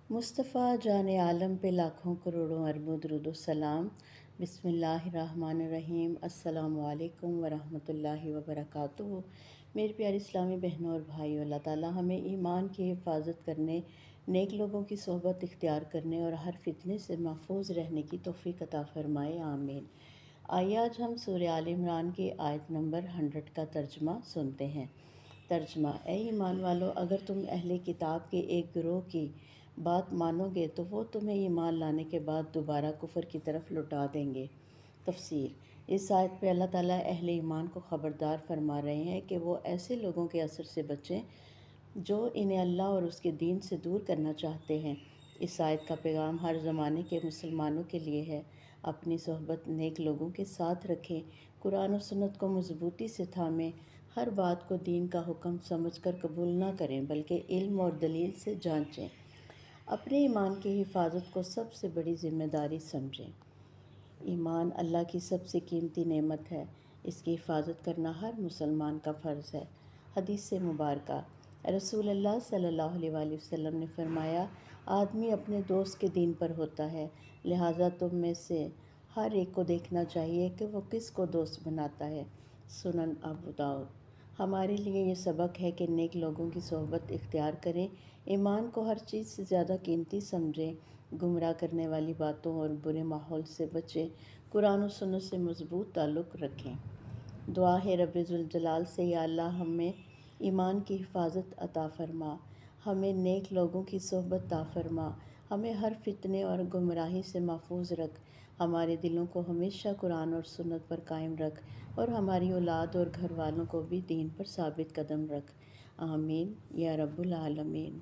مصطفیٰ جان عالم پہ لاکھوں کروڑوں اربوں درود و سلام۔ بسم اللہ الرحمن الرحیم۔ السلام علیکم ورحمۃ اللہ وبرکاتہ۔ میرے پیارے اسلامی بہنوں اور بھائیوں، اللہ تعالیٰ ہمیں ایمان کی حفاظت کرنے، نیک لوگوں کی صحبت اختیار کرنے اور ہر فتنے سے محفوظ رہنے کی توفیق عطا فرمائے، آمین۔ آئیے آج ہم سورہ آل عمران کی آیت نمبر 100 کا ترجمہ سنتے ہیں۔ ترجمہ: اے ایمان والو، اگر تم اہل کتاب کے ایک گروہ کی بات مانو گے تو وہ تمہیں ایمان لانے کے بعد دوبارہ کفر کی طرف لوٹا دیں گے۔ تفسیر: اس آیت پہ اللہ تعالیٰ اہل ایمان کو خبردار فرما رہے ہیں کہ وہ ایسے لوگوں کے اثر سے بچیں جو انہیں اللہ اور اس کے دین سے دور کرنا چاہتے ہیں۔ اس آیت کا پیغام ہر زمانے کے مسلمانوں کے لیے ہے۔ اپنی صحبت نیک لوگوں کے ساتھ رکھیں، قرآن و سنت کو مضبوطی سے تھامیں، ہر بات کو دین کا حکم سمجھ کر قبول نہ کریں بلکہ علم اور دلیل سے جانچیں۔ اپنے ایمان کی حفاظت کو سب سے بڑی ذمہ داری سمجھیں۔ ایمان اللہ کی سب سے قیمتی نعمت ہے۔ اس کی حفاظت کرنا ہر مسلمان کا فرض ہے۔ حدیث مبارکہ: رسول اللہ صلی اللہ علیہ وآلہ وسلم نے فرمایا، آدمی اپنے دوست کے دین پر ہوتا ہے، لہٰذا تم میں سے ہر ایک کو دیکھنا چاہیے کہ وہ کس کو دوست بناتا ہے۔ سنن ابو داؤد۔ ہمارے لیے یہ سبق ہے کہ نیک لوگوں کی صحبت اختیار کریں، ایمان کو ہر چیز سے زیادہ قیمتی سمجھیں، گمراہ کرنے والی باتوں اور برے ماحول سے بچیں، قرآن و سنت سے مضبوط تعلق رکھیں۔ دعا ہے رب ذوالجلال سے: یا اللہ، ہمیں ایمان کی حفاظت عطا فرما، ہمیں نیک لوگوں کی صحبت عطا فرما، ہمیں ہر فتنے اور گمراہی سے محفوظ رکھ، ہمارے دلوں کو ہمیشہ قرآن اور سنت پر قائم رکھ اور ہماری اولاد اور گھر والوں کو بھی دین پر ثابت قدم رکھ، آمین یا رب العالمین۔